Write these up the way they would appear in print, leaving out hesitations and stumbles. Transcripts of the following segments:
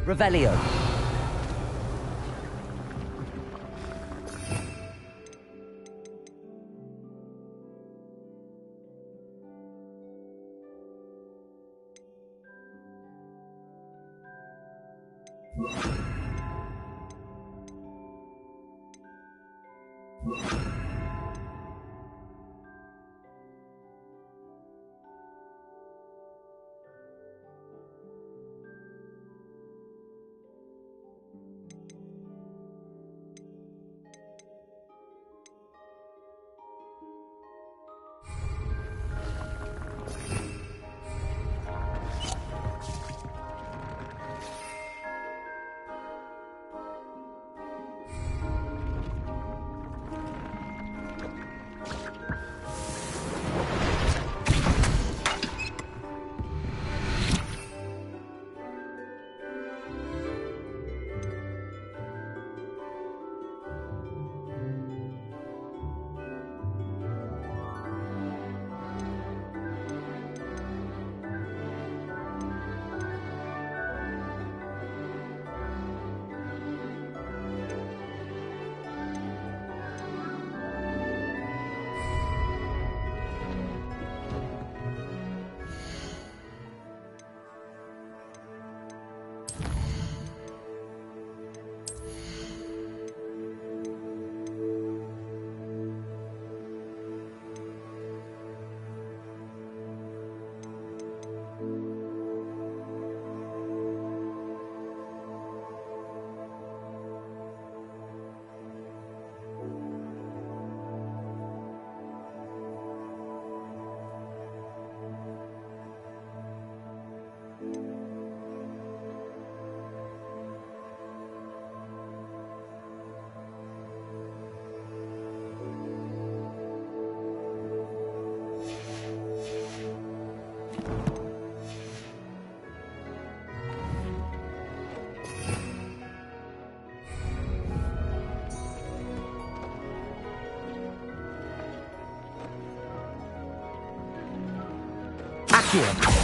Revelio. Accio.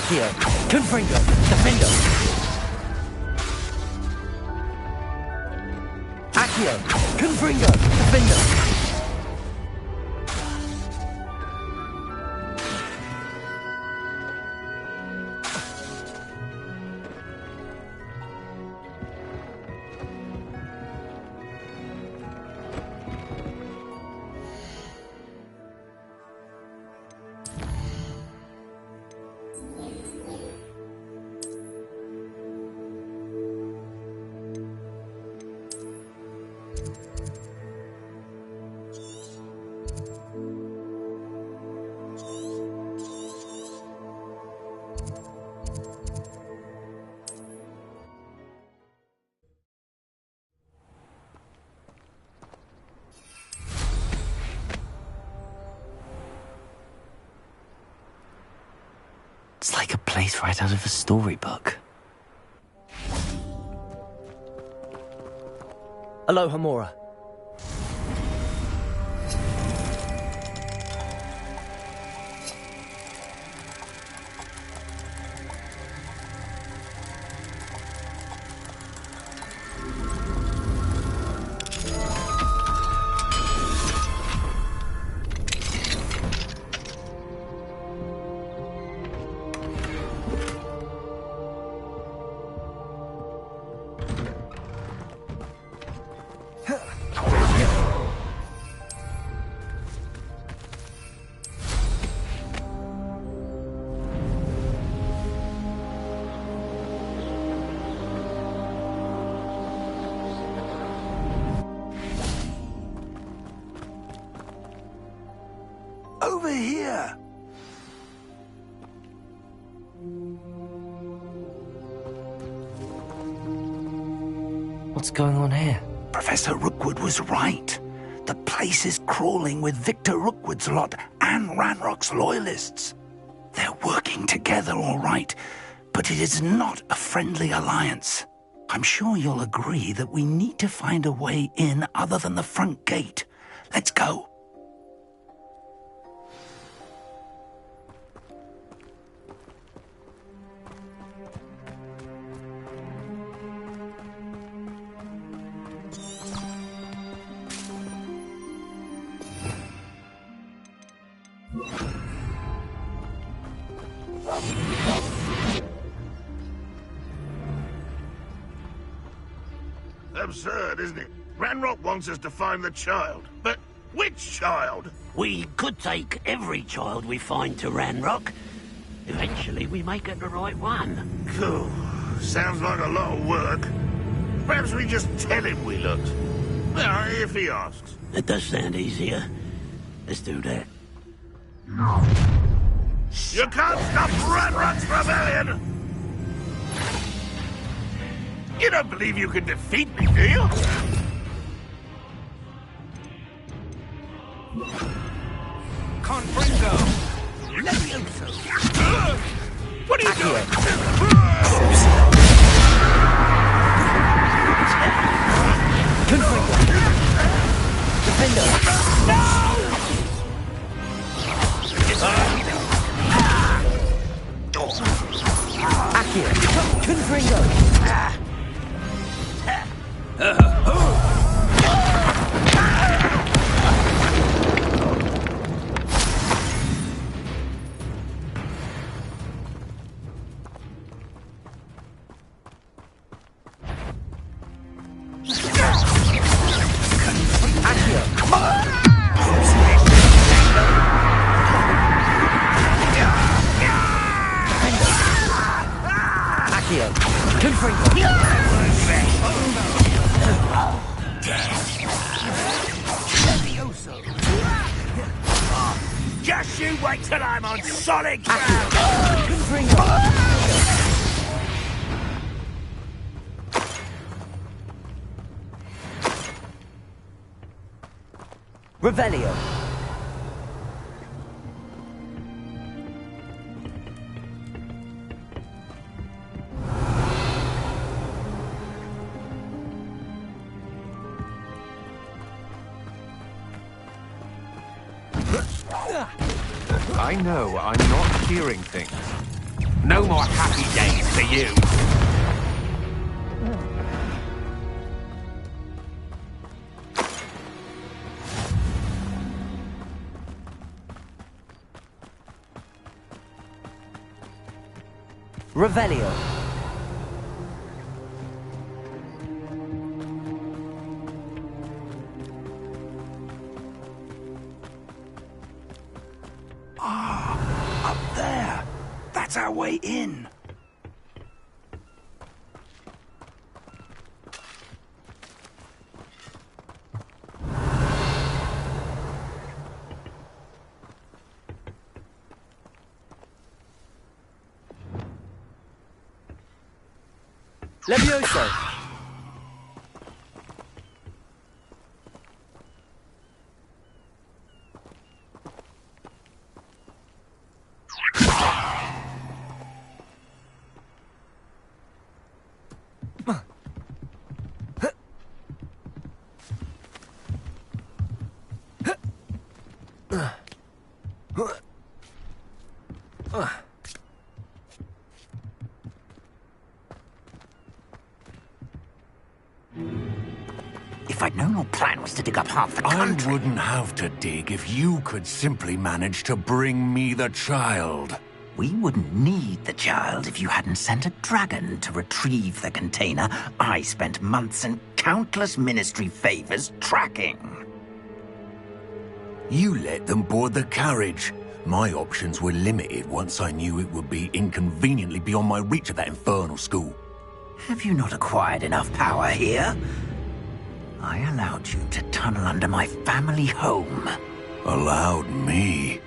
Accio, Confringo, Defendo. Accio! Confringo! Defender! It's like a place right out of a storybook. Aloha Mora. Over here! What's going on here? Professor Rookwood was right. The place is crawling with Victor Rookwood's lot and Ranrock's loyalists. They're working together all right, but it is not a friendly alliance. I'm sure you'll agree that we need to find a way in other than the front gate. Let's go. Absurd, isn't it? Ranrock wants us to find the child. But which child? We could take every child we find to Ranrock. Eventually we may get the right one. Cool. Sounds like a lot of work. Perhaps we just tell him we looked. Well, if he asks. That does sound easier. Let's do that. You can't stop Ranrock's rebellion! You don't believe you can defeat me, do you? Confringo! Levioso! What are you doing? Confringo! Defender! Accio! Confringo! Just you wait till I'm on solid ground! Revelio. I know I'm not hearing things. No more happy days for you. Revelio. Up there. That's our way in. Levioso. If I'd known your plan was to dig up half the I country... wouldn't have to dig if you could simply manage to bring me the child. We wouldn't need the child if you hadn't sent a dragon to retrieve the container I spent months and countless ministry favors tracking. You let them board the carriage. My options were limited once I knew it would be inconveniently beyond my reach at that infernal school. Have you not acquired enough power here? I allowed you to tunnel under my family home. Allowed me?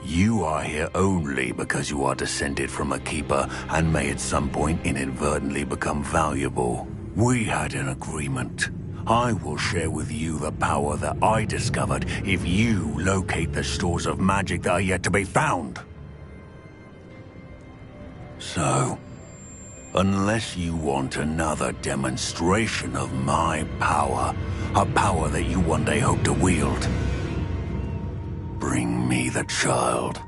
You are here only because you are descended from a keeper and may at some point inadvertently become valuable. We had an agreement. I will share with you the power that I discovered if you locate the stores of magic that are yet to be found. So, unless you want another demonstration of my power, a power that you one day hope to wield, bring me the child.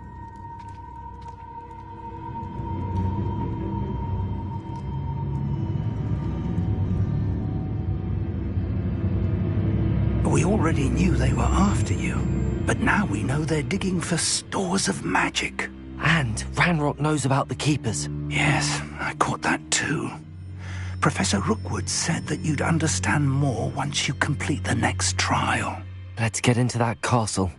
We already knew they were after you, but now we know they're digging for stores of magic. And Ranrock knows about the Keepers. Yes, I caught that too. Professor Rookwood said that you'd understand more once you complete the next trial. Let's get into that castle.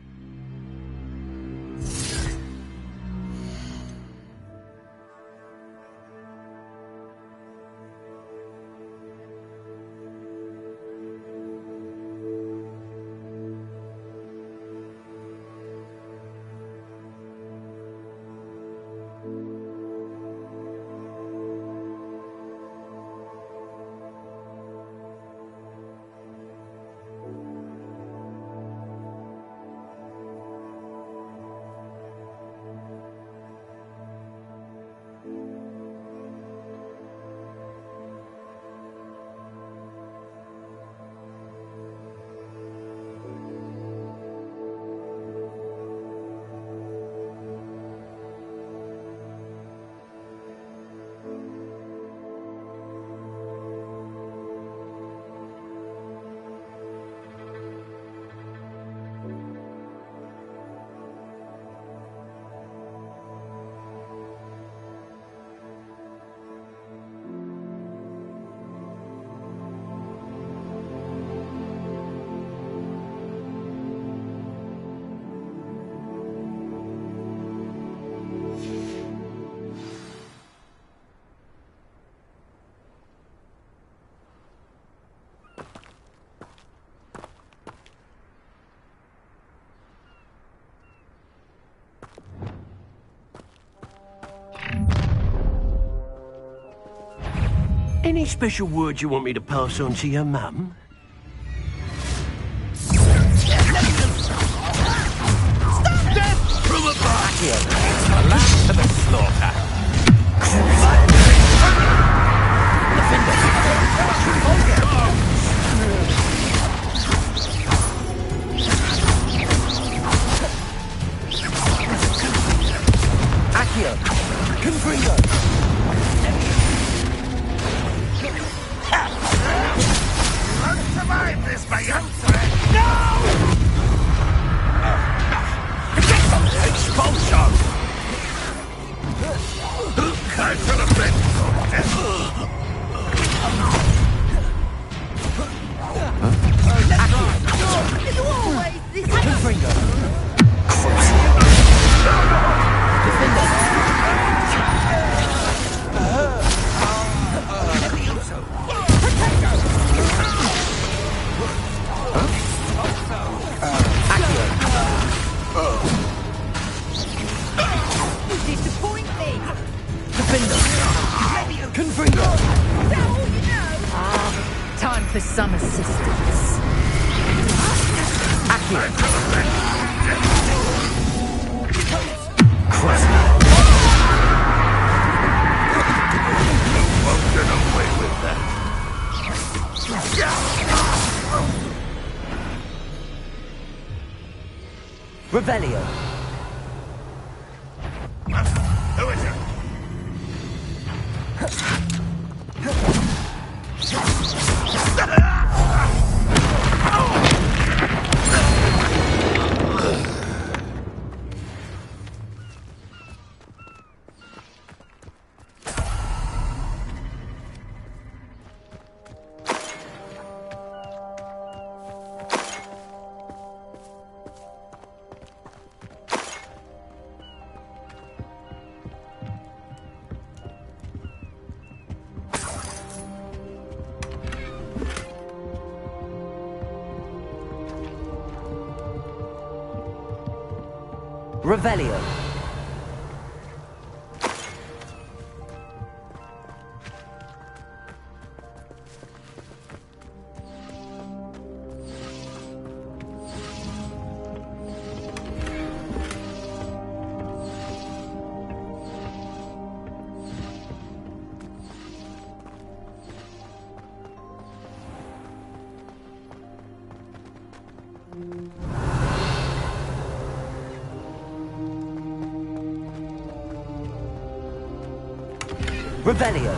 Any special words you want me to pass on to your mum? From above! It's the lamb to the slaughter. Accio. Confringo. Survive this, my young Expulsion! I feel a bit of death. You always this You disappoint me. Confringo! Is that all you know? Time for some assistance. Won't get away with that. Revelio! Who is it? Revelio! Revelio!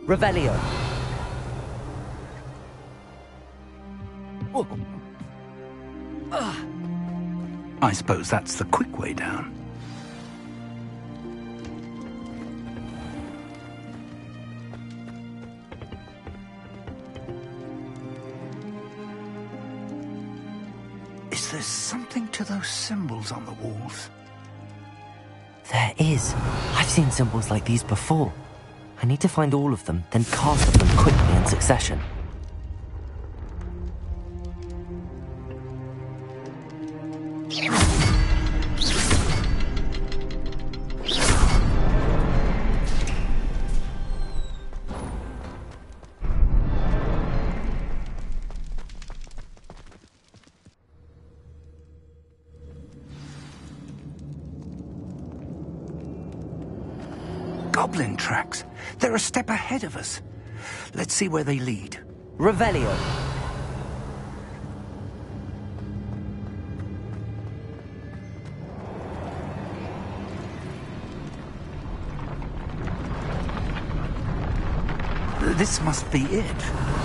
Revelio! I suppose that's the quick way down. Is there something to those symbols on the walls? There is. I've seen symbols like these before. I need to find all of them, then cast them quickly in succession. Goblin tracks. They're a step ahead of us. Let's see where they lead. Revelio! This must be it.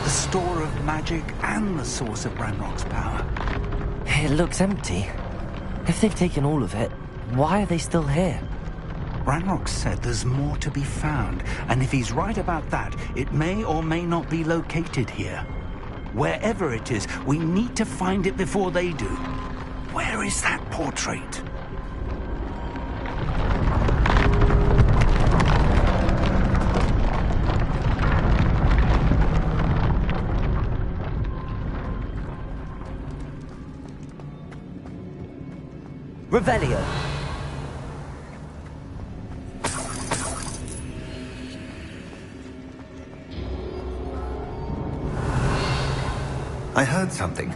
The store of magic and the source of Ranrock's power. It looks empty. If they've taken all of it, why are they still here? Ranrock said there's more to be found, and if he's right about that, it may or may not be located here. Wherever it is, we need to find it before they do. Where is that portrait? Revelio! I heard something.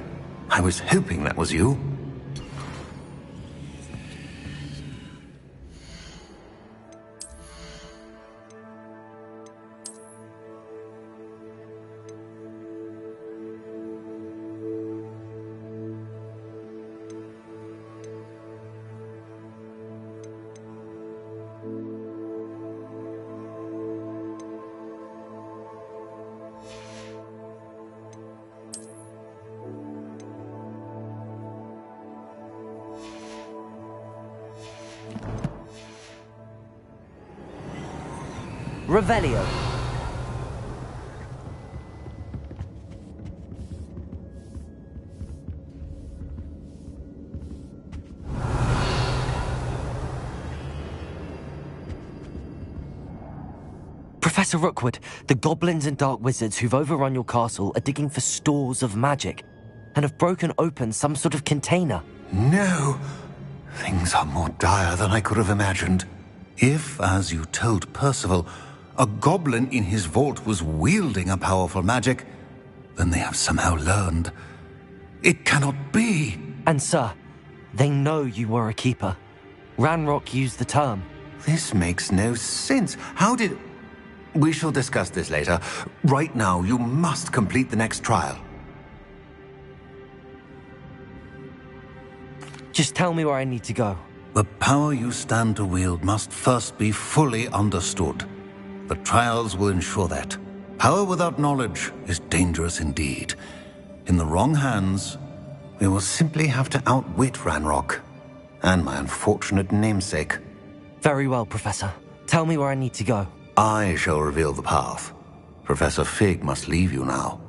I was hoping that was you. Revelio. Professor Rookwood, the goblins and dark wizards who've overrun your castle are digging for stores of magic and have broken open some sort of container. No. Things are more dire than I could have imagined. If, as you told Percival, a goblin in his vault was wielding a powerful magic, then they have somehow learned. It cannot be. And sir, they know you were a keeper. Ranrock used the term. This makes no sense. How did... We shall discuss this later. Right now, you must complete the next trial. Just tell me where I need to go. The power you stand to wield must first be fully understood. The trials will ensure that. Power without knowledge is dangerous indeed. In the wrong hands, we will simply have to outwit Ranrock and my unfortunate namesake. Very well, Professor. Tell me where I need to go. I shall reveal the path. Professor Fig must leave you now.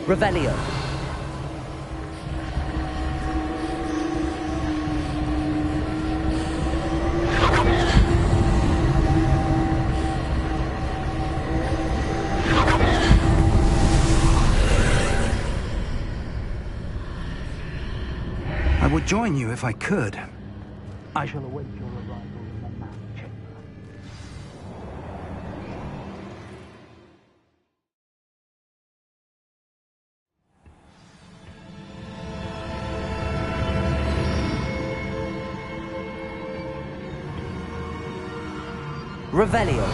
Revelio. I would join you if I could. I shall await your arrival in the map chamber. Revelio.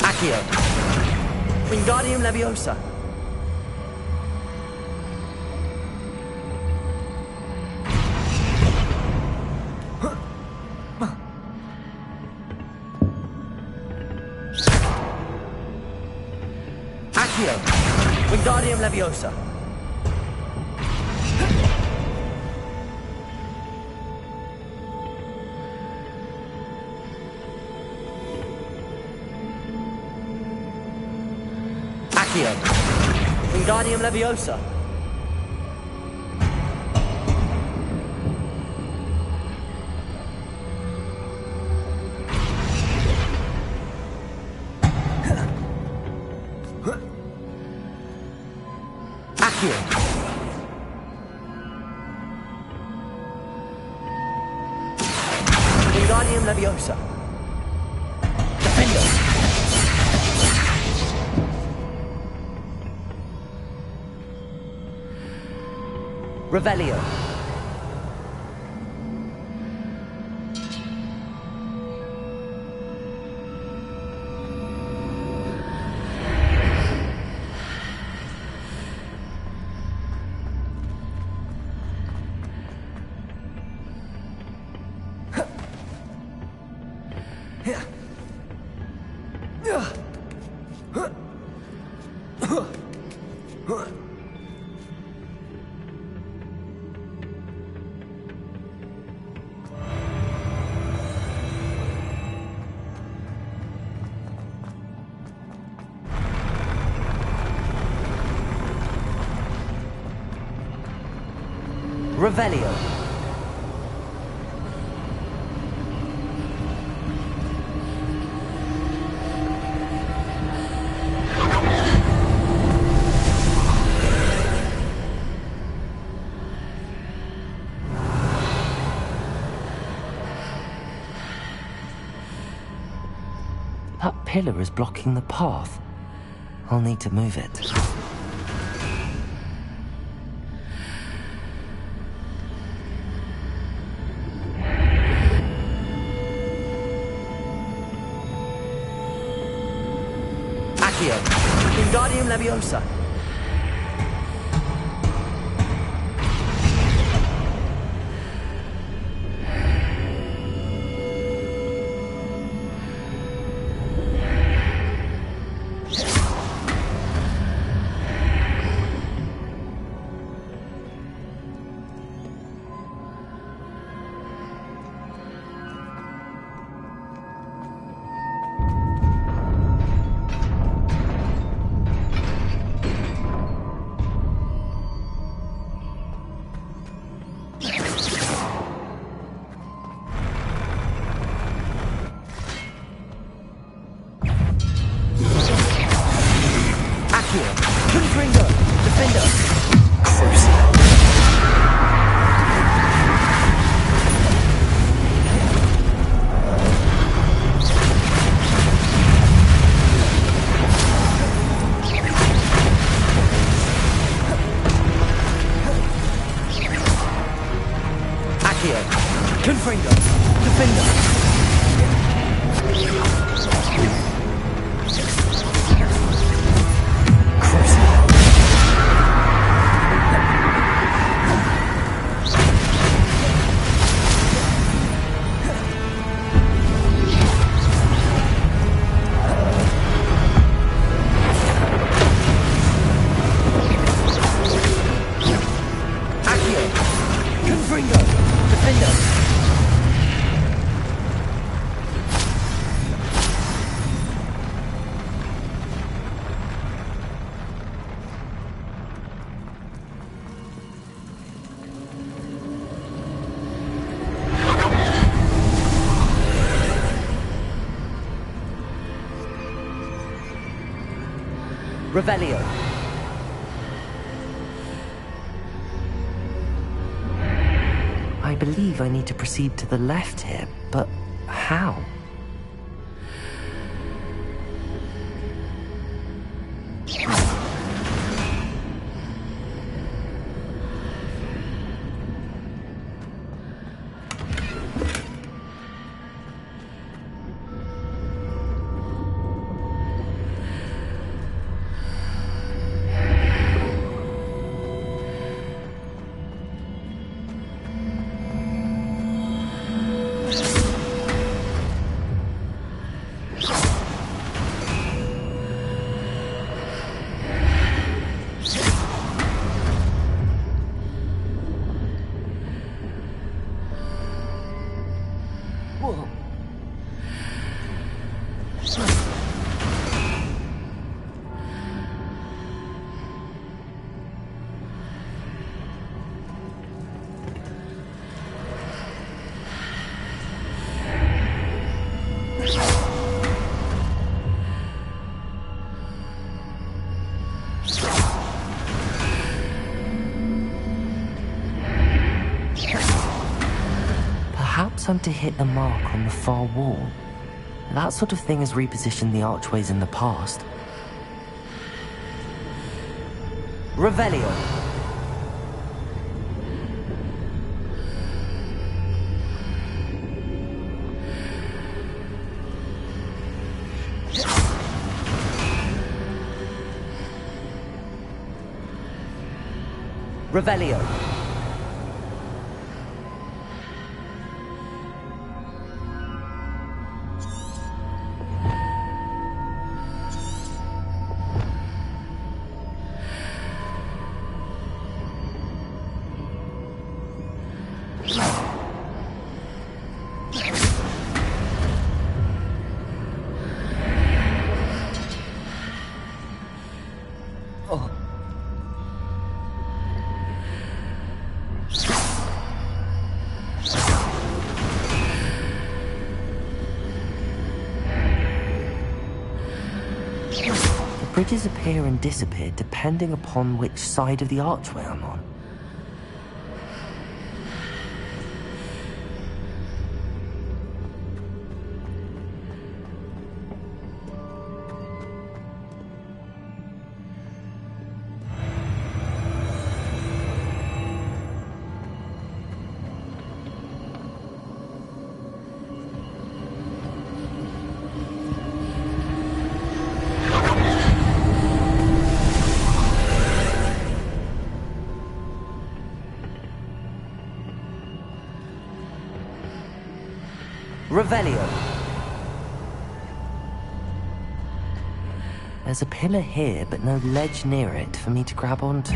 Accio. Wingardium Leviosa. Accio. Wingardium Leviosa. Accio. Wingardium Leviosa. Accio. Wingardium Leviosa. Defender. Revelio. Revelio. That pillar is blocking the path. I'll need to move it. Accio, Wingardium Leviosa. Revelio. I believe I need to proceed to the left here, but how? Perhaps I'm to hit the mark on the far wall. That sort of thing has repositioned the archways in the past. Revelio. Revelio. Bridges appear and disappear depending upon which side of the archway I'm on. Revelio. There's a pillar here, but no ledge near it for me to grab onto.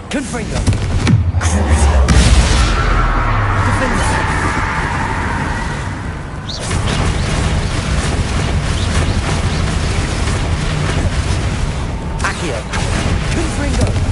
Confringo. Defender. Accio. Confringo.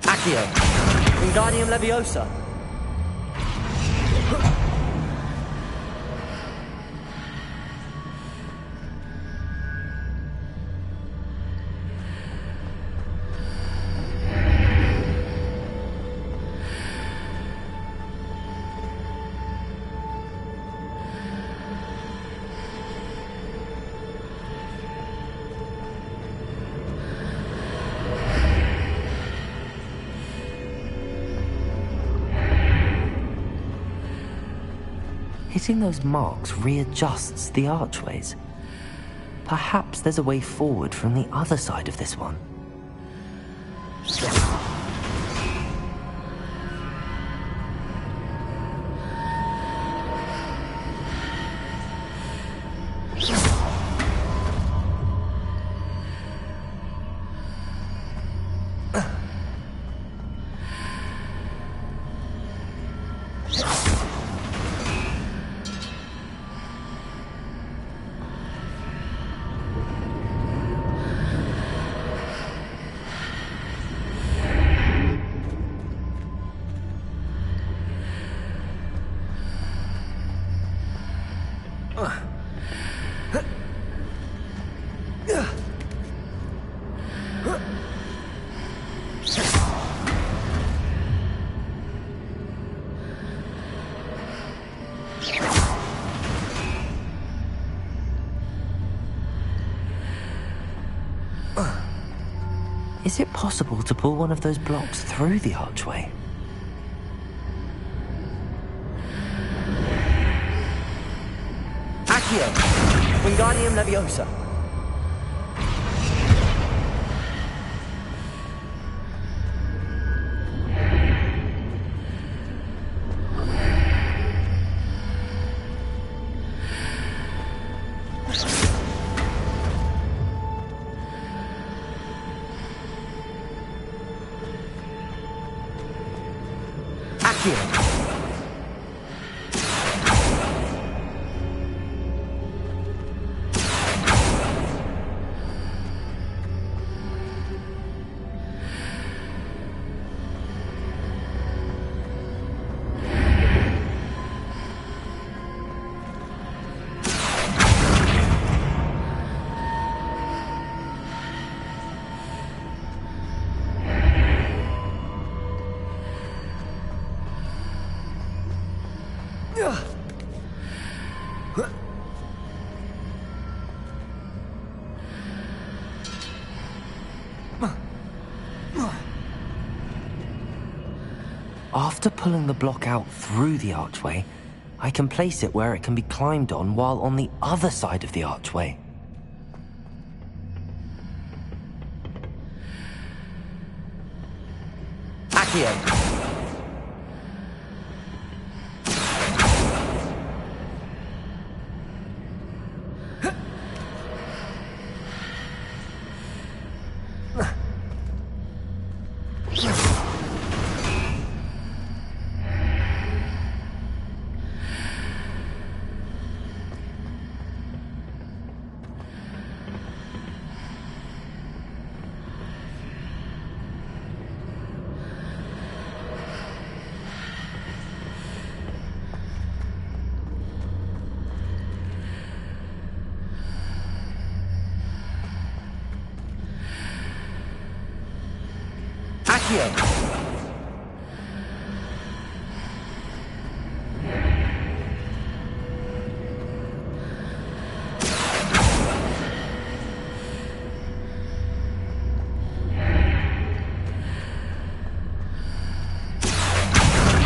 Accio. Wingardium Leviosa. Hitting those marks readjusts the archways. Perhaps there's a way forward from the other side of this one. Is it possible to pull one of those blocks through the archway? Accio! Wingardium Leviosa! After pulling the block out through the archway, I can place it where it can be climbed on while on the other side of the archway. Accio!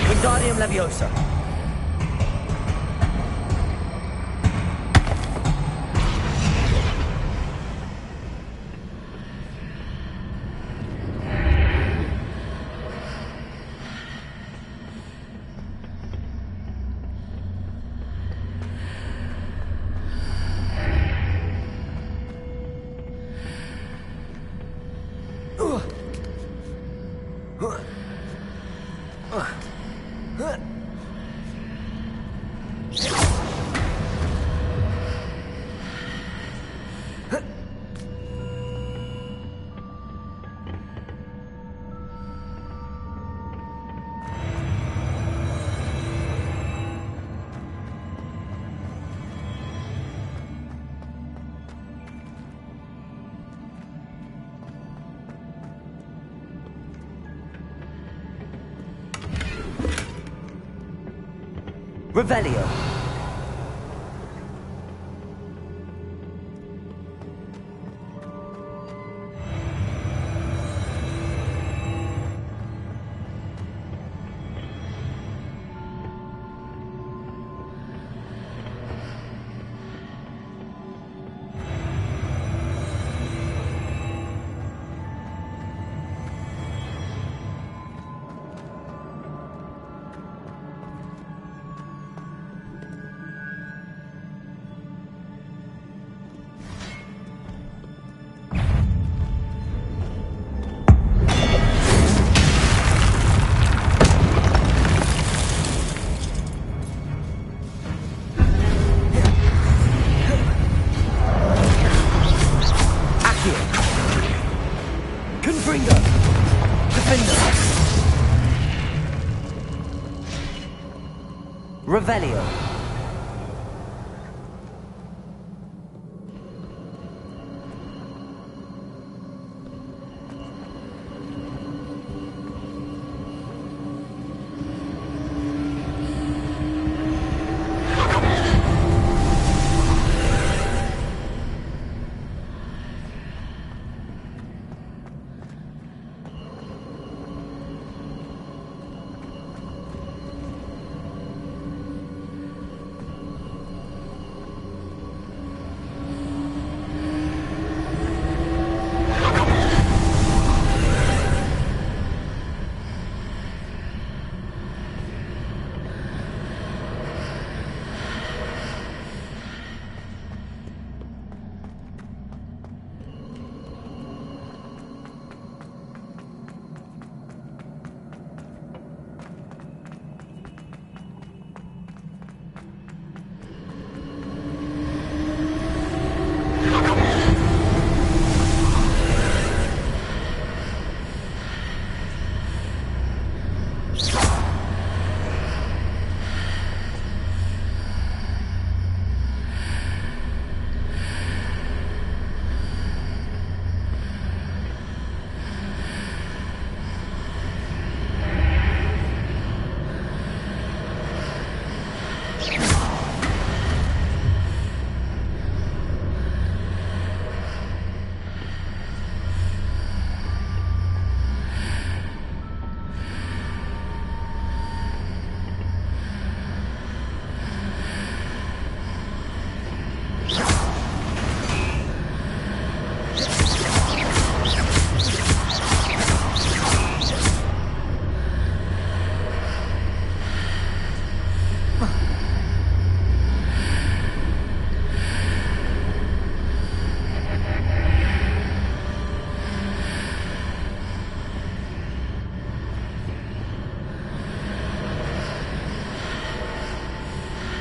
Wingardium Leviosa. Revelio. Revelio.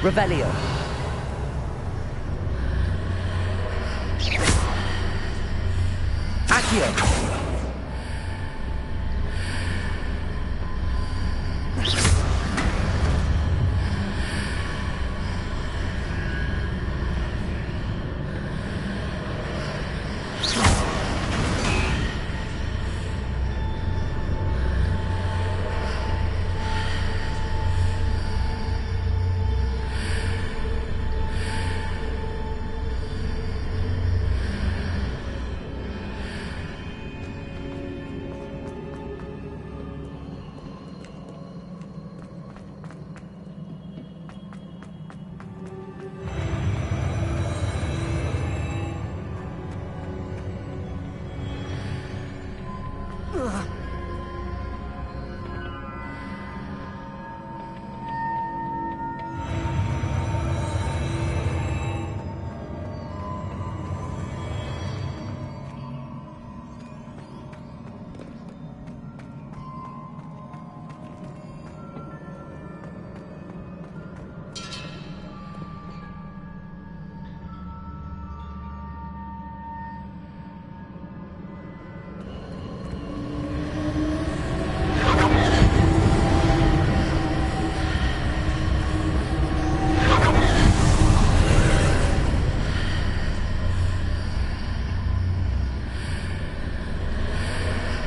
Revelio. Accio.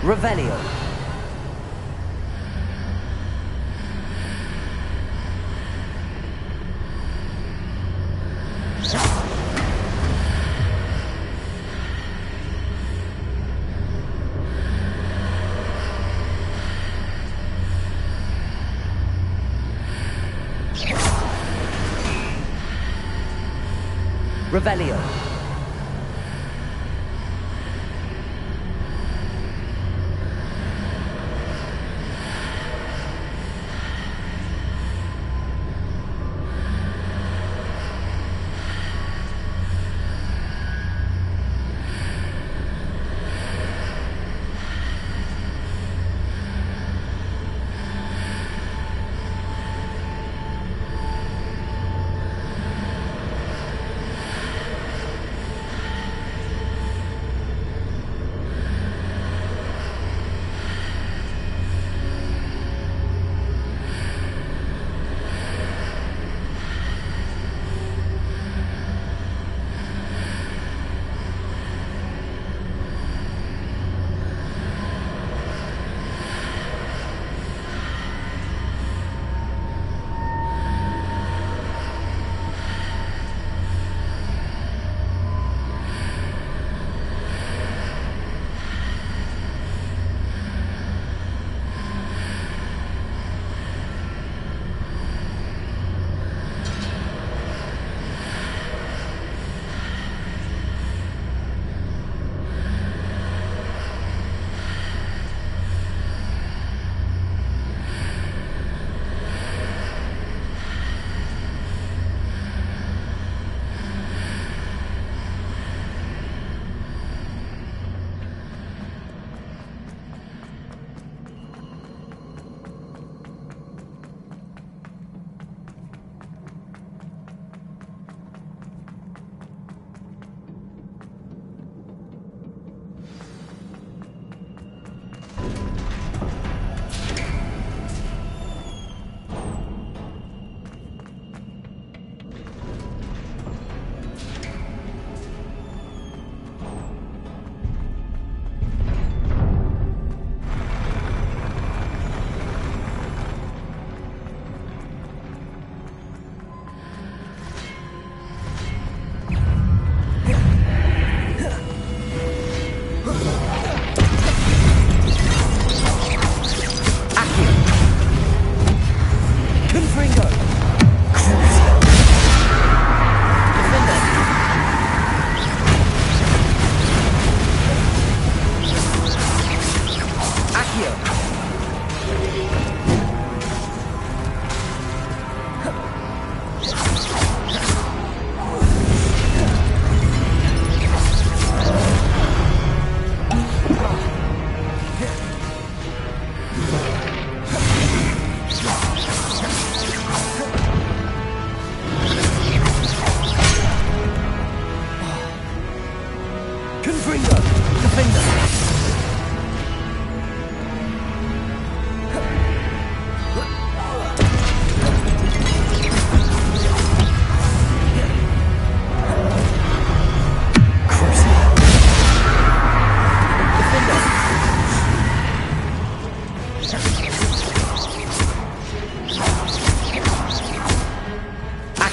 Revelio. Revelio.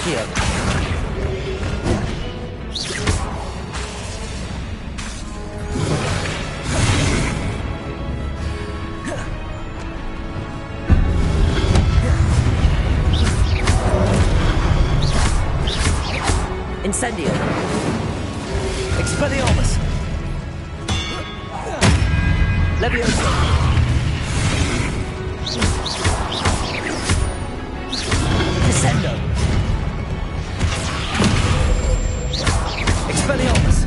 Accio. Incendio. Expelliarmus. Leviosa. Descendo. Expelliarmus.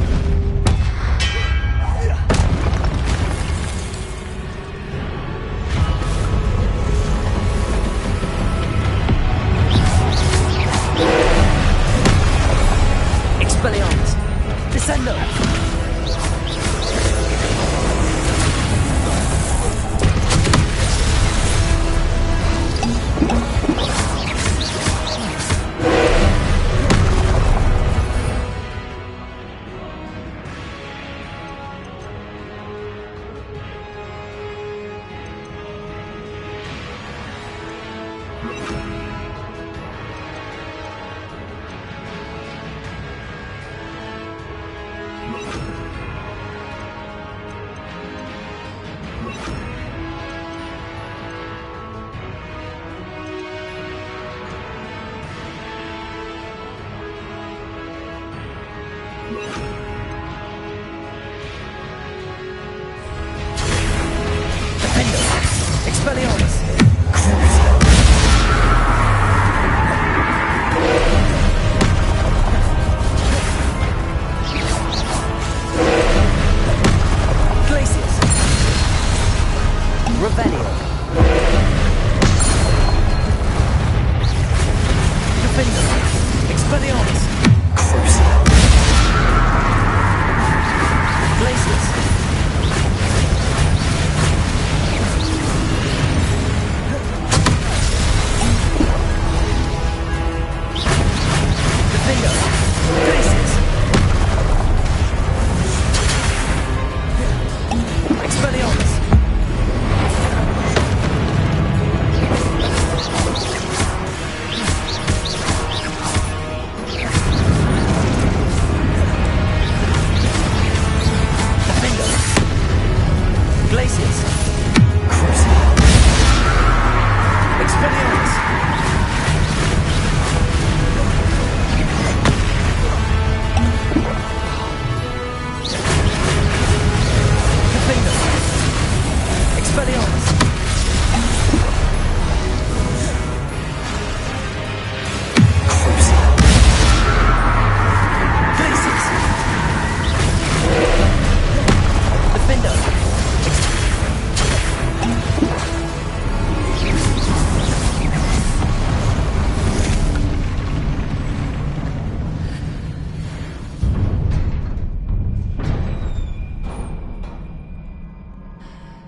Expelliarmus. Descendo. Expelliarmus! Glacius! Revelio! Defender! Expelliarmus! Glacius!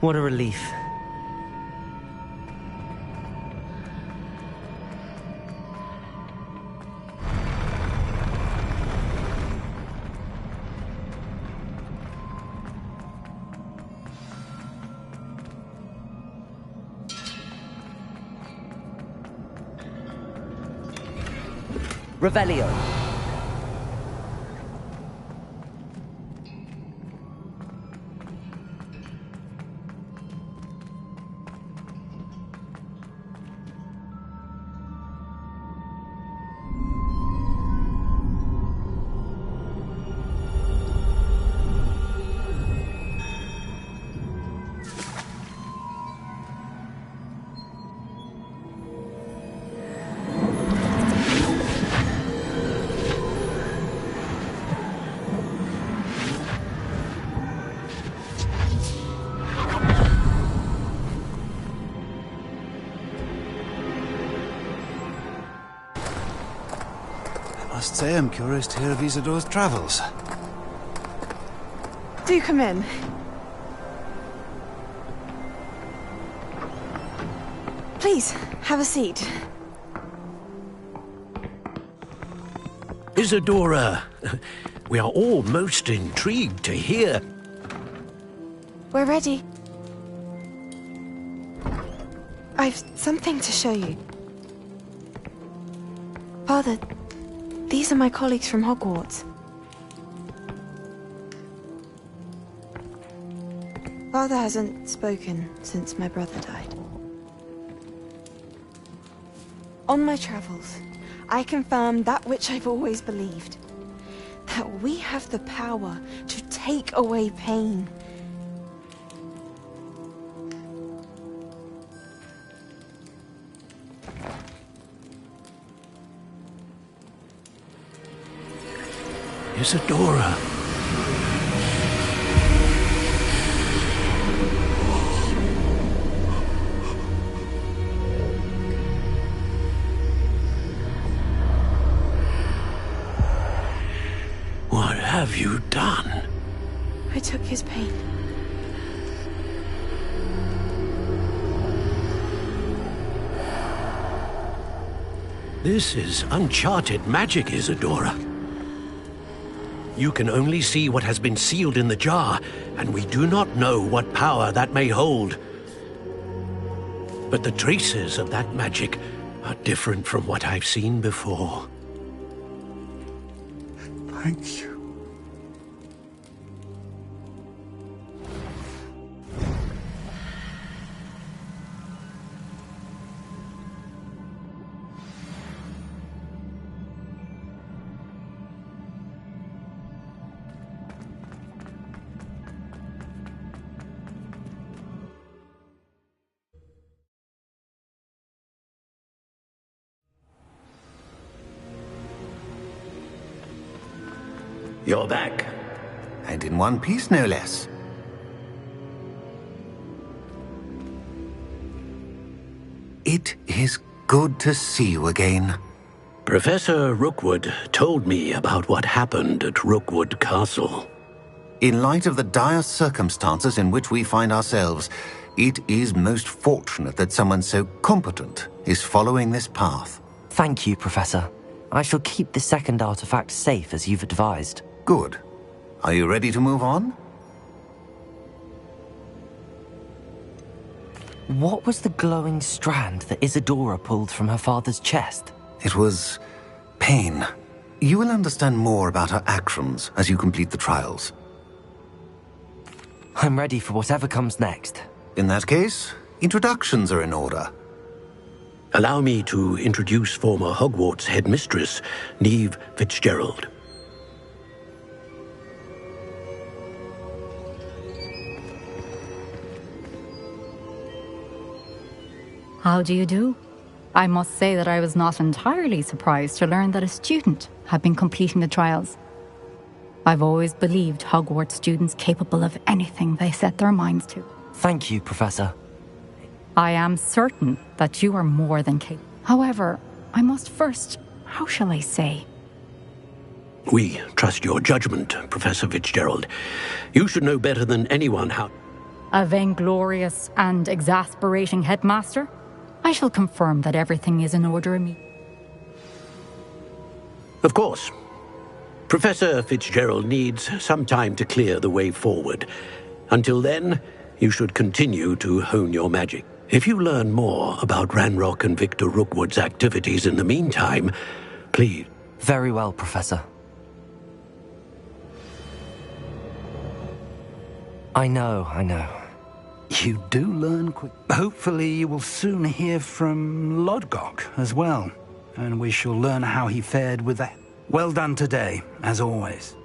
What a relief. Revelio. Must say I'm curious to hear of Isidore's travels. Do come in. Please, have a seat. Isadora, we are all most intrigued to hear. We're ready. I've something to show you. Father, these are my colleagues from Hogwarts. Father hasn't spoken since my brother died. On my travels, I confirmed that which I've always believed. That we have the power to take away pain. Isadora. What have you done? I took his pain. This is uncharted magic, Isadora. You can only see what has been sealed in the jar, and we do not know what power that may hold. But the traces of that magic are different from what I've seen before. Thank you. You're back. And in one piece, no less. It is good to see you again. Professor Rookwood told me about what happened at Rookwood Castle. In light of the dire circumstances in which we find ourselves, it is most fortunate that someone so competent is following this path. Thank you, Professor. I shall keep the second artifact safe as you've advised. Good. Are you ready to move on? What was the glowing strand that Isadora pulled from her father's chest? It was pain. You will understand more about her actions as you complete the trials. I'm ready for whatever comes next. In that case, introductions are in order. Allow me to introduce former Hogwarts headmistress, Neve Fitzgerald. How do you do? I must say that I was not entirely surprised to learn that a student had been completing the trials. I've always believed Hogwarts students capable of anything they set their minds to. Thank you, Professor. I am certain that you are more than capable. However, I must first, how shall I say? We trust your judgment, Professor Fitzgerald. You should know better than anyone how... A vainglorious and exasperating headmaster? I shall confirm that everything is in order immediately. Of course. Professor Fitzgerald needs some time to clear the way forward. Until then, you should continue to hone your magic. If you learn more about Ranrock and Victor Rookwood's activities in the meantime, please... Very well, Professor. I know. You do learn quick. Hopefully you will soon hear from Lodgok as well, and we shall learn how he fared with that. Well done today, as always.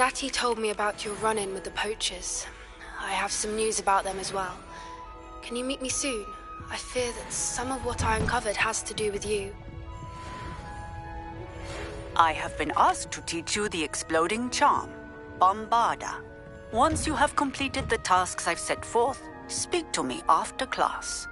Natty told me about your run-in with the poachers. I have some news about them as well. Can you meet me soon? I fear that some of what I uncovered has to do with you. I have been asked to teach you the exploding charm, Bombarda. Once you have completed the tasks I've set forth, speak to me after class.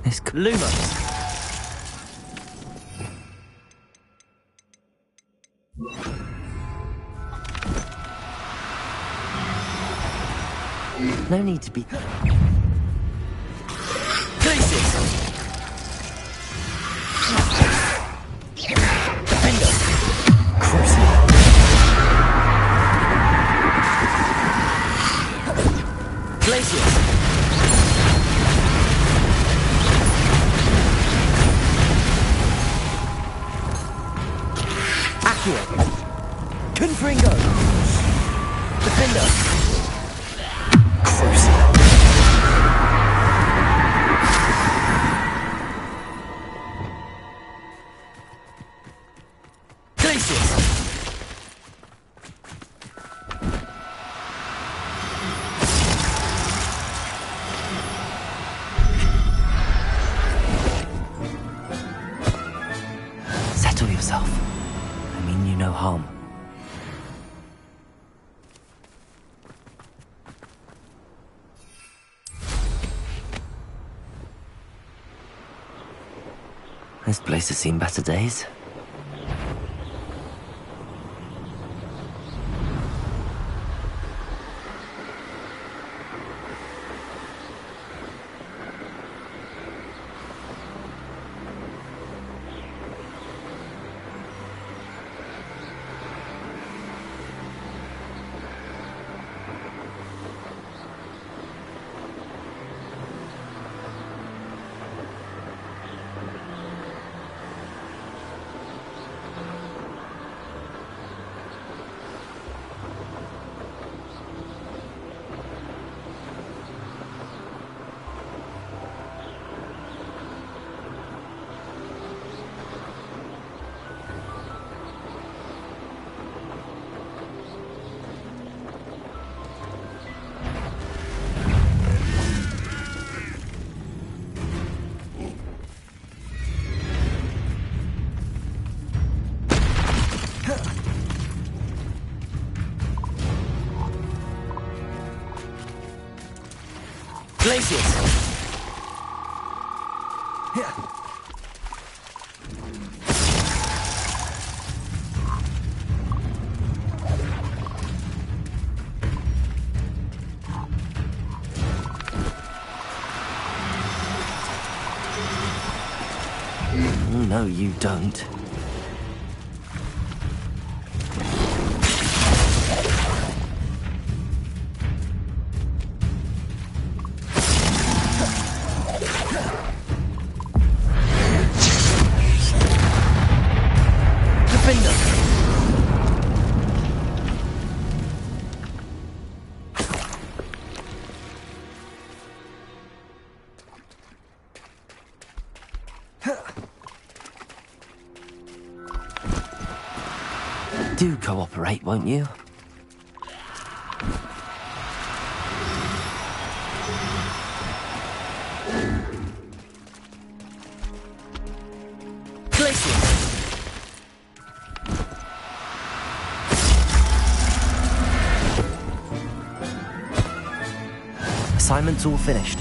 It's Luma. No need to be... Places! Defender! Crucible! Glaciers! Accurate! Confringo! Defender! Crucible! Settle yourself. I mean you no harm. This place has seen better days. Glaciers! know you don't. Do cooperate, won't you? Assignment's all finished.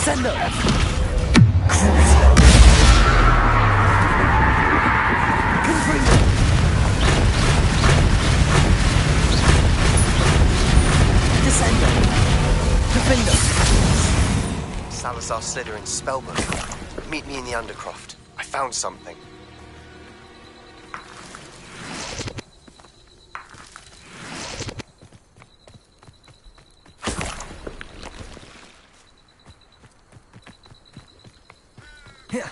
Descendo! Confringo! Descendo! Defendo! Salazar Slytherin's spellbook. Meet me in the Undercroft. I found something. Here.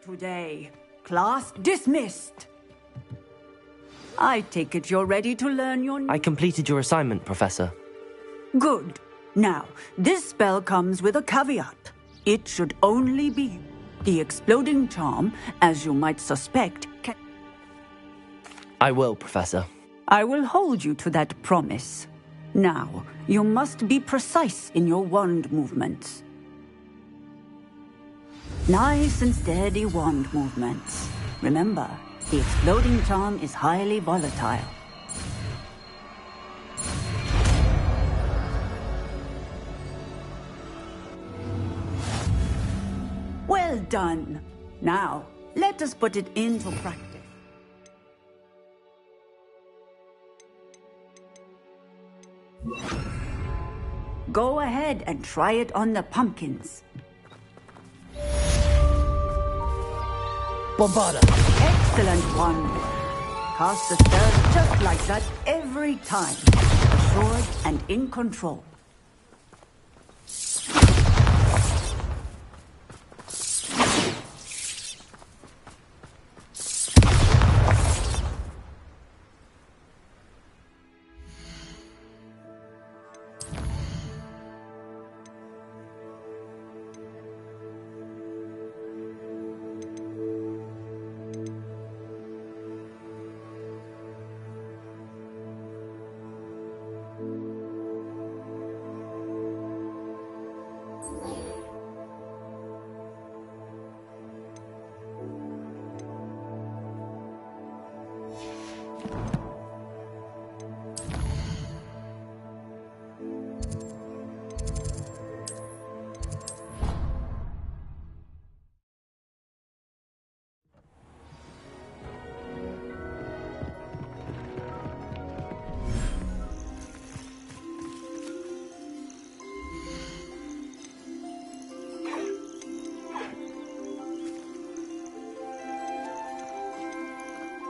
Today. Class dismissed. I take it you're ready to learn your... I completed your assignment, Professor. Good. Now, this spell comes with a caveat. It should only be. The exploding charm, as you might suspect, can... I will, Professor. I will hold you to that promise. Now, you must be precise in your wand movements. Nice and steady wand movements. Remember, the exploding charm is highly volatile. Well done. Now, let us put it into practice. Go ahead and try it on the pumpkins. Bombarda! Excellent one. Cast the spell just like that every time. Assured and in control.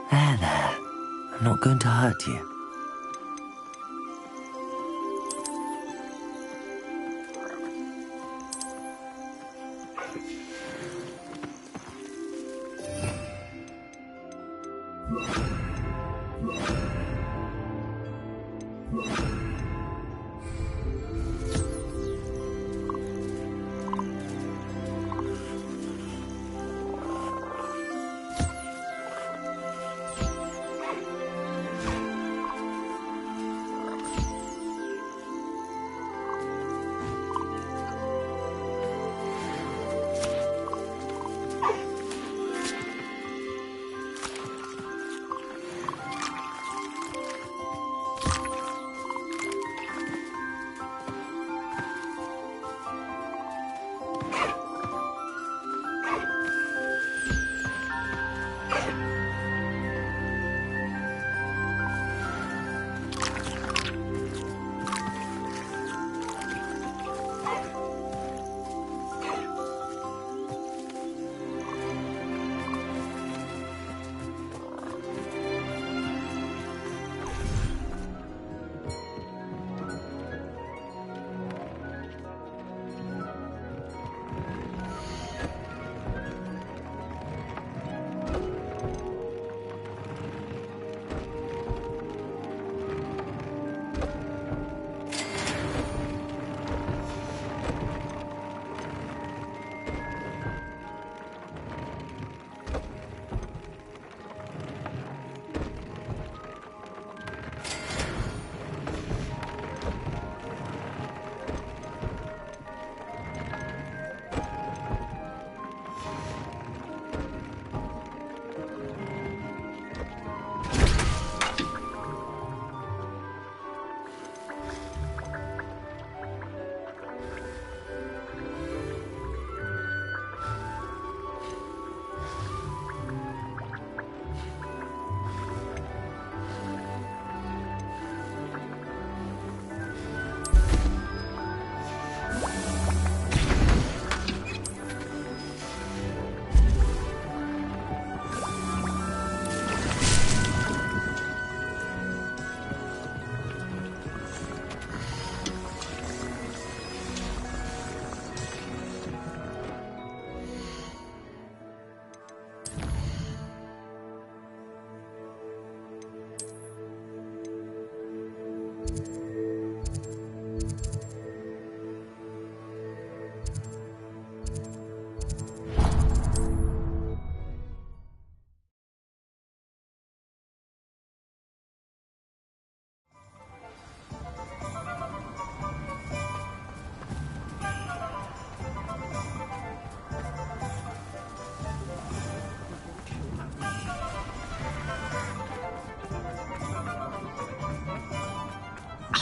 There. I'm not going to hurt you.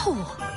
Oh!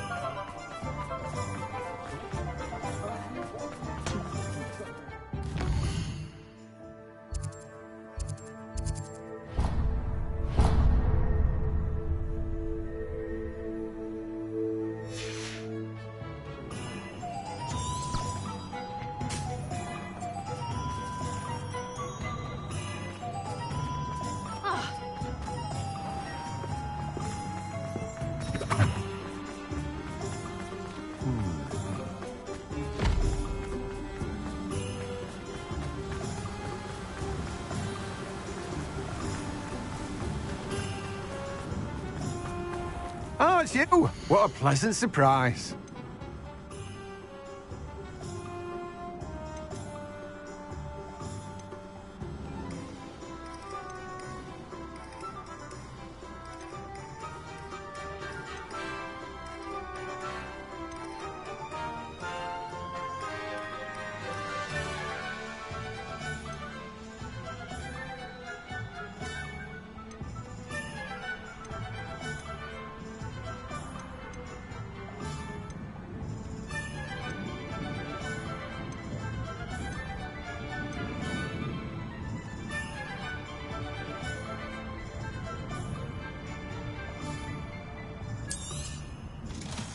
Oh, it's you! What a pleasant surprise.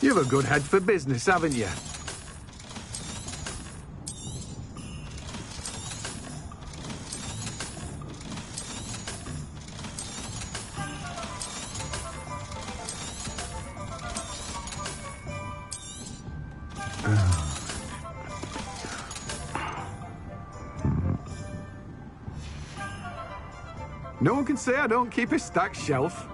You've a good head for business, haven't you? No one can say I don't keep a stacked shelf.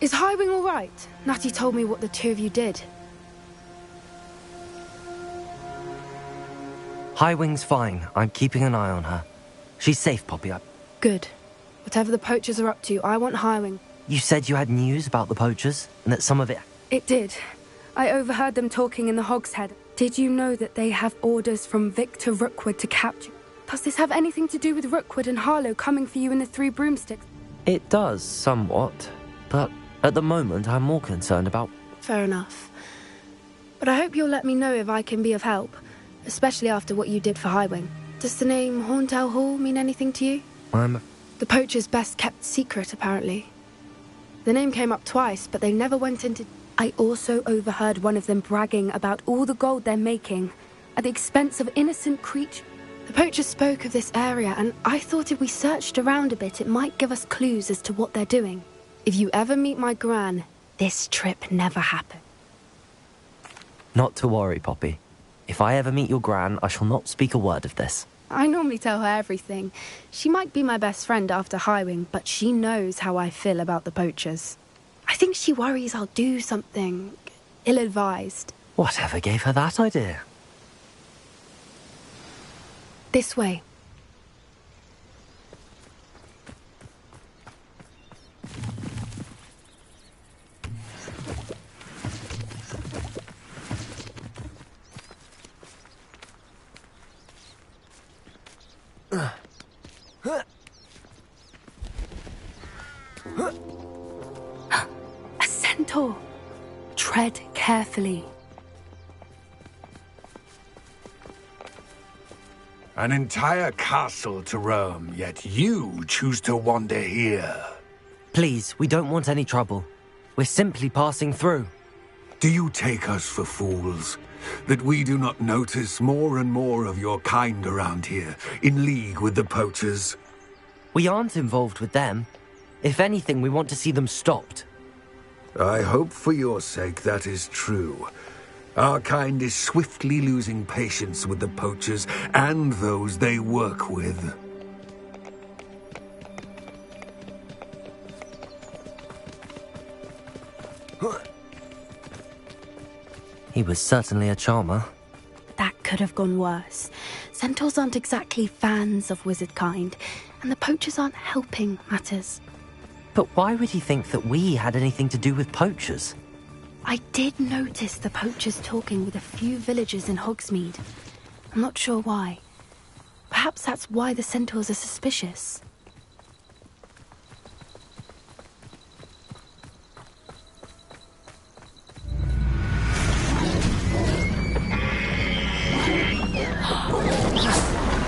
Is Highwing all right? Natty told me what the two of you did. Highwing's fine. I'm keeping an eye on her. She's safe, Poppy. Good. Whatever the poachers are up to, I want Highwing. You said you had news about the poachers, and that some of it... It did. I overheard them talking in the Hogshead. Did you know that they have orders from Victor Rookwood to capture? Does this have anything to do with Rookwood and Harlow coming for you in the Three Broomsticks? It does, somewhat. But at the moment, I'm more concerned about... Fair enough. But I hope you'll let me know if I can be of help, especially after what you did for Highwing. Does the name Horntail Hall mean anything to you? The poacher's best kept secret, apparently. The name came up twice, but they never went into... I also overheard one of them bragging about all the gold they're making at the expense of innocent creatures. The poacher spoke of this area, and I thought if we searched around a bit, it might give us clues as to what they're doing. If you ever meet my gran, this trip never happened. Not to worry, Poppy. If I ever meet your gran, I shall not speak a word of this. I normally tell her everything. She might be my best friend after Highwing, but she knows how I feel about the poachers. I think she worries I'll do something ill-advised. Whatever gave her that idea? This way. centaur. Tread carefully. An entire castle to roam, yet you choose to wander here. Please, we don't want any trouble. We're simply passing through. Do you take us for fools? That we do not notice more and more of your kind around here, in league with the poachers? We aren't involved with them. If anything, we want to see them stopped. I hope for your sake that is true. Our kind is swiftly losing patience with the poachers and those they work with. He was certainly a charmer. That could have gone worse. Centaurs aren't exactly fans of wizard kind, and the poachers aren't helping matters. But why would he think that we had anything to do with poachers? I did notice the poachers talking with a few villagers in Hogsmeade. I'm not sure why. Perhaps that's why the centaurs are suspicious.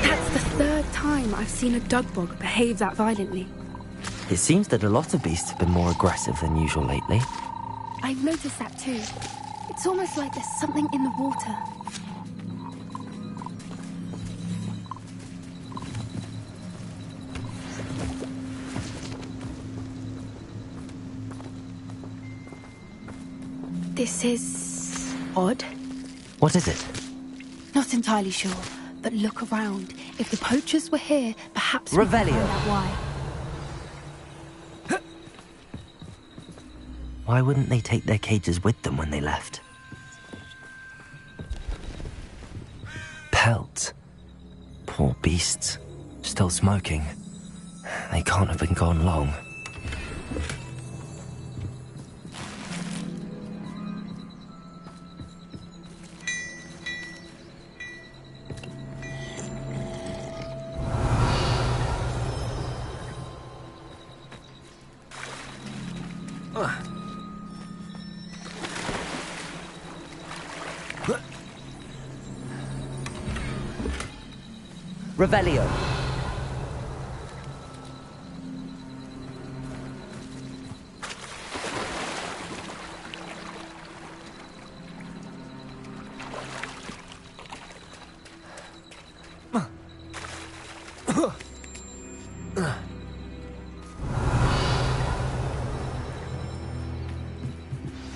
That's the third time I've seen a dugbog behave that violently. It seems that a lot of beasts have been more aggressive than usual lately. I've noticed that too. It's almost like there's something in the water. This is odd. What is it? Not entirely sure, but look around. If the poachers were here, perhaps we could Revelio. find out why. Why wouldn't they take their cages with them when they left? Pelts. Poor beasts. Still smoking. They can't have been gone long. Revelio.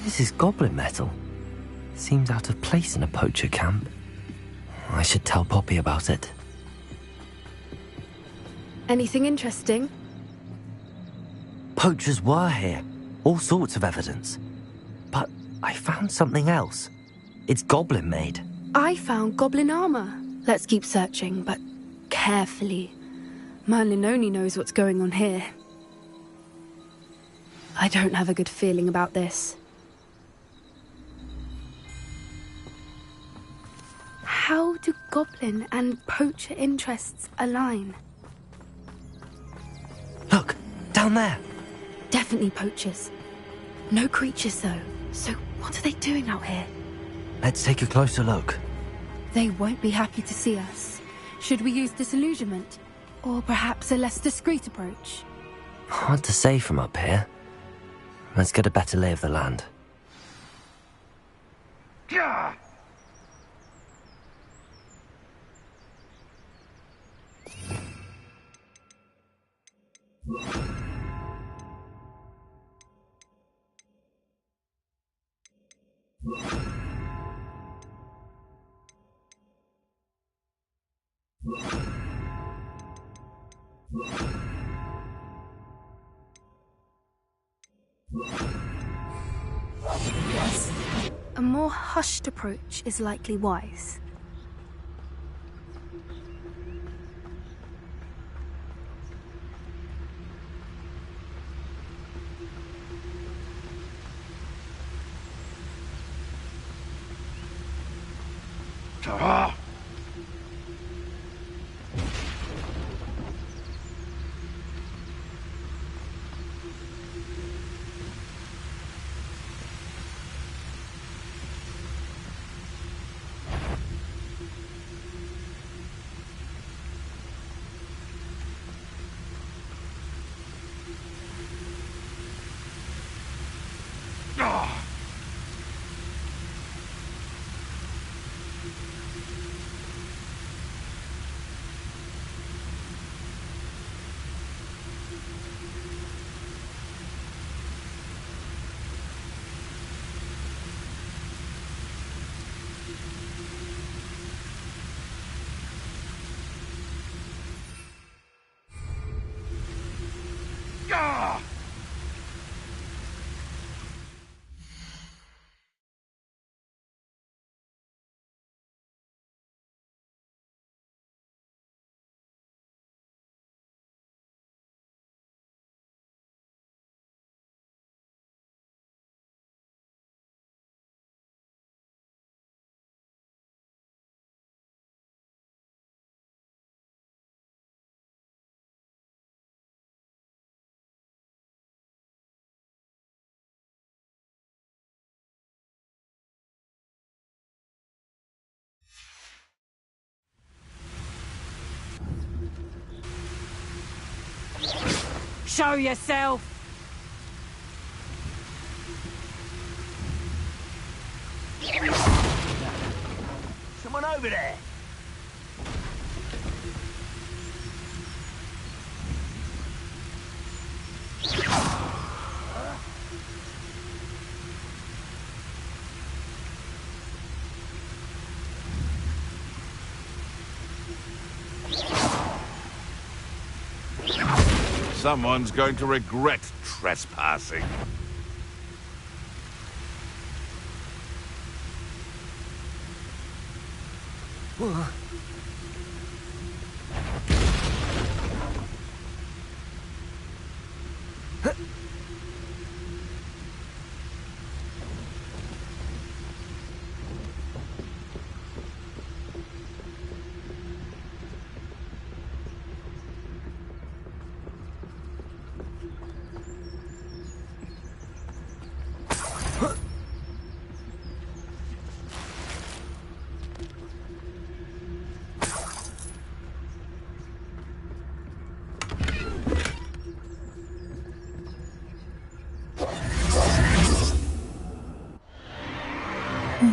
This is goblin metal. Seems out of place in a poacher camp. I should tell Poppy about it. Anything interesting? Poachers were here. All sorts of evidence. But I found something else. It's goblin made. I found goblin armor. Let's keep searching, but carefully. Merlin only knows what's going on here. I don't have a good feeling about this. How do goblin and poacher interests align? Look, down there. Definitely poachers. No creatures, though. So what are they doing out here? Let's take a closer look. They won't be happy to see us. Should we use disillusionment? Or perhaps a less discreet approach? Hard to say from up here. Let's get a better lay of the land. Yeah. Yes. A more hushed approach is likely wise. Ah. Show yourself! Someone over there! Someone's going to regret trespassing.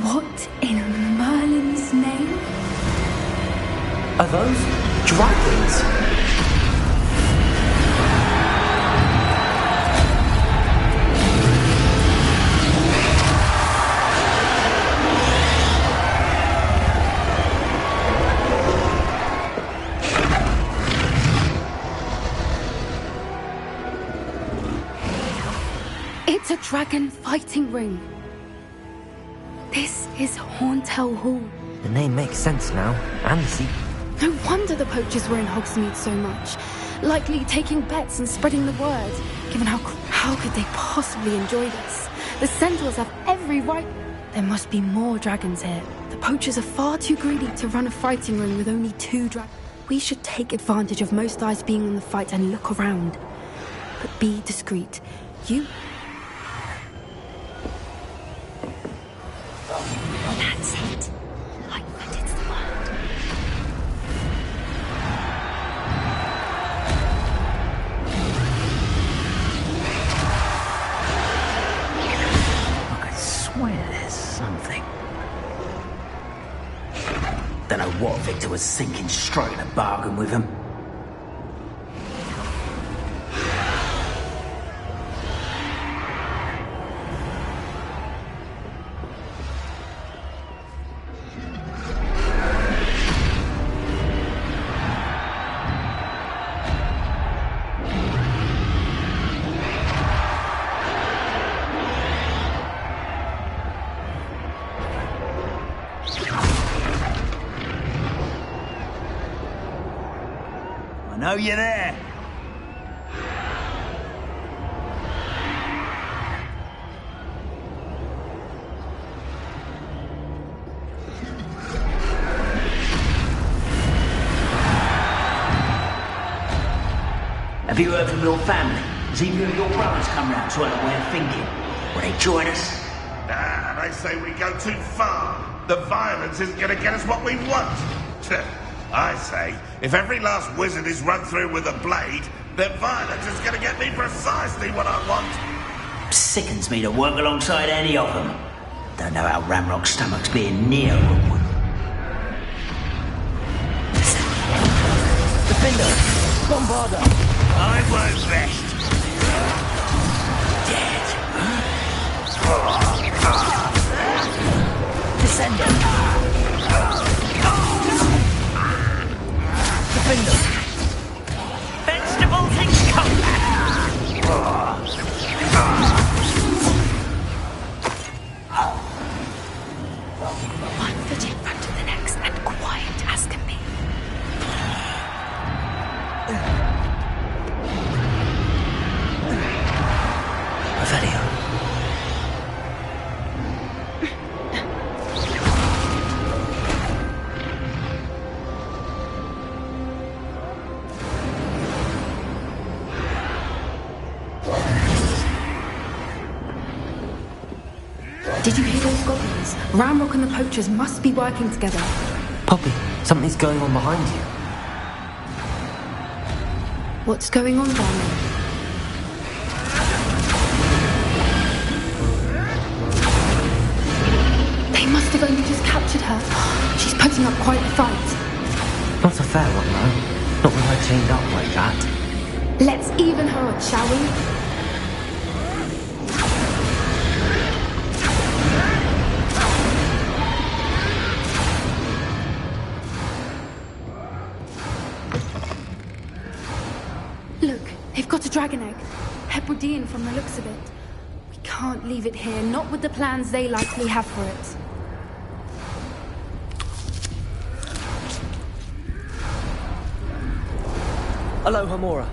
What in Merlin's name? Are those dragons? It's a dragon fighting ring. This is Hauntel Hall. The name makes sense now, and the sequel. No wonder the poachers were in Hogsmeade so much. Likely taking bets and spreading the word. Given how could they possibly enjoy this? The centaurs have every right. There must be more dragons here. The poachers are far too greedy to run a fighting ring with only 2 dragons. We should take advantage of most eyes being on the fight and look around. But be discreet. You... That's it. Like that is the word. I swear there's something. Don't know what Victor was thinking, striking a bargain with him. I know you're there. Have you heard from your family? Has either of your brothers come round to our way of thinking? Will they join us? Nah, they say we go too far. The violence isn't going to get us what we want. I say, if every last wizard is run through with a blade, then violence is going to get me precisely what I want. Sickens me to work alongside any of them. Don't know how Ramrock's stomach's being near Rookwood. Defender! Bombarder! I won't rest. Descender! Defender! Vegetables in combat! One foot in front of the next and quiet as can be. Revelio. Did you hear those goblins? Ramrock and the poachers must be working together. Poppy, something's going on behind you. What's going on, Barney? They must have only just captured her. She's putting up quite a fight. Not a fair one, though. Not with her chained up like that. Let's even her up, shall we? Look, they've got a dragon egg. Hebridean from the looks of it. We can't leave it here, not with the plans they likely have for it. Hello, Hamura.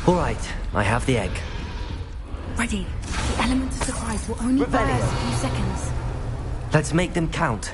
All right, I have the egg. Ready. The element of surprise will only buy us a few seconds. Let's make them count.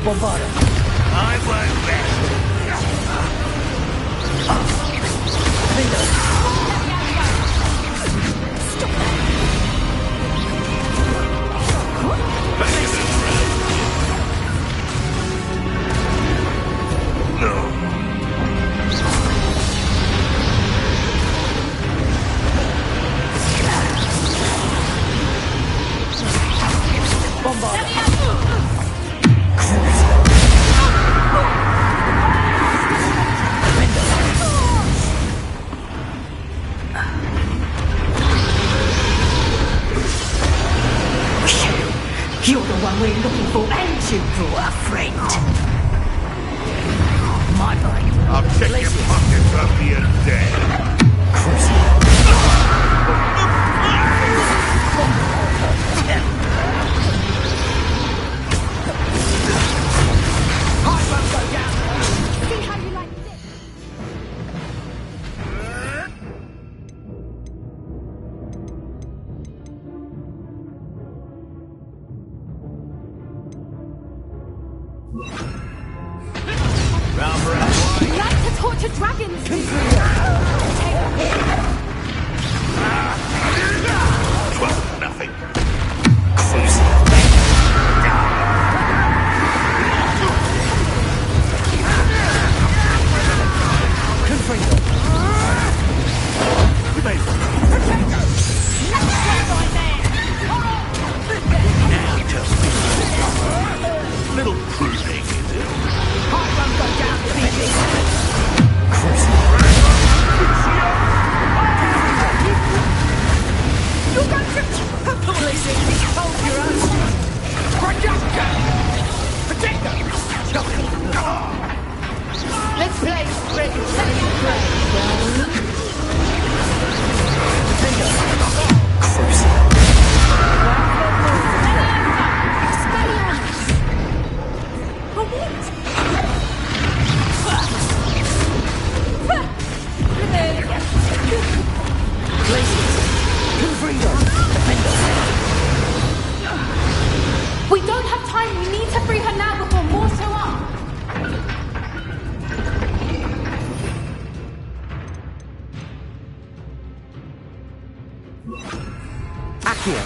Bombarder. I won't rest. You're the one we're looking for, and you brought a friend. My mind. I'll check your pockets after you're dead. I won't go down. See how you like this. We like to torture dragons! Accio.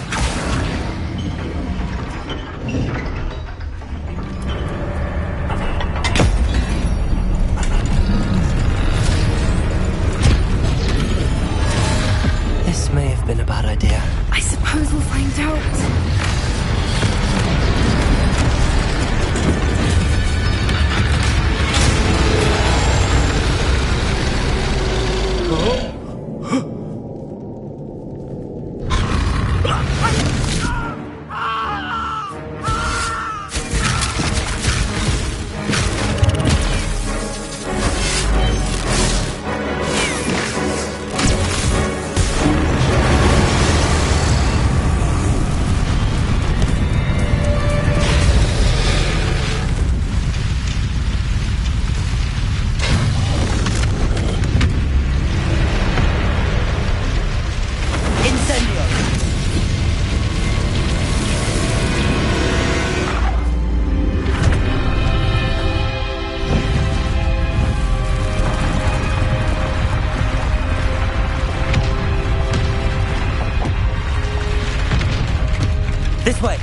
This may have been a bad idea. I suppose we'll find out. This way.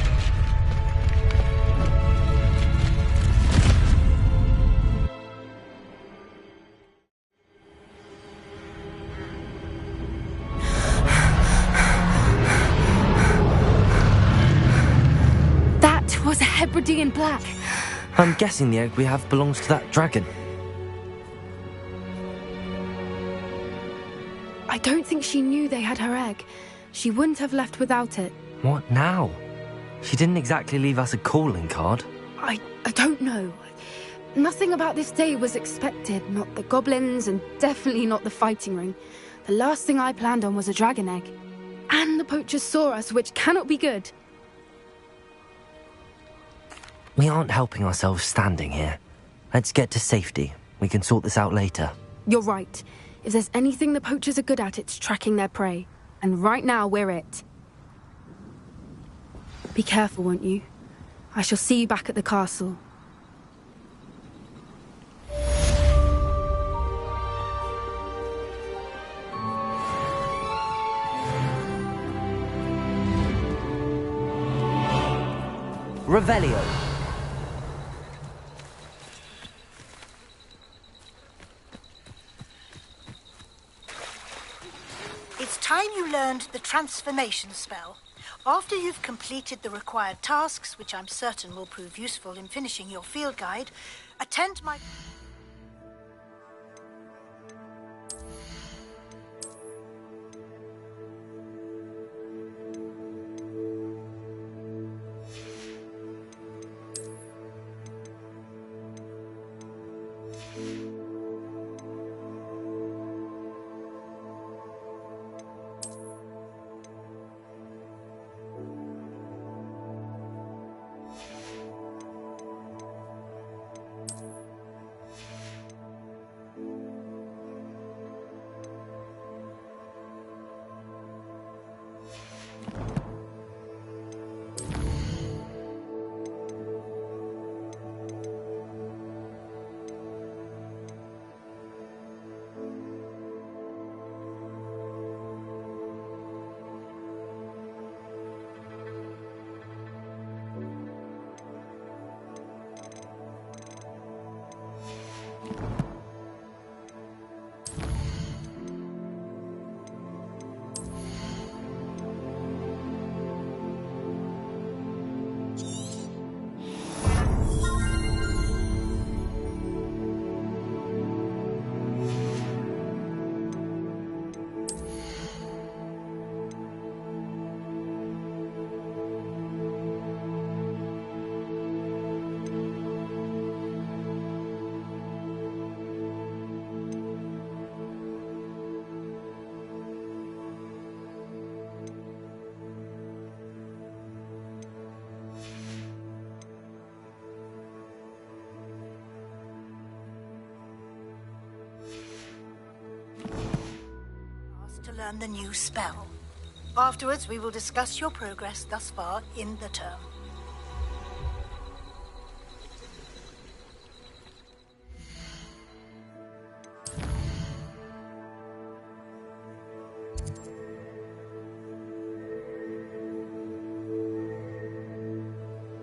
That was a Hebridean black. I'm guessing the egg we have belongs to that dragon. I don't think she knew they had her egg. She wouldn't have left without it. What now? She didn't exactly leave us a calling card. I don't know. Nothing about this day was expected. Not the goblins, and definitely not the fighting ring. The last thing I planned on was a dragon egg. And the poachers saw us, which cannot be good. We aren't helping ourselves standing here. Let's get to safety. We can sort this out later. You're right. If there's anything the poachers are good at, it's tracking their prey. And right now, we're it. Be careful, won't you? I shall see you back at the castle. Revelio. It's time you learned the transformation spell. After you've completed the required tasks, which I'm certain will prove useful in finishing your field guide, attend my... to learn the new spell. Afterwards, we will discuss your progress thus far in the term.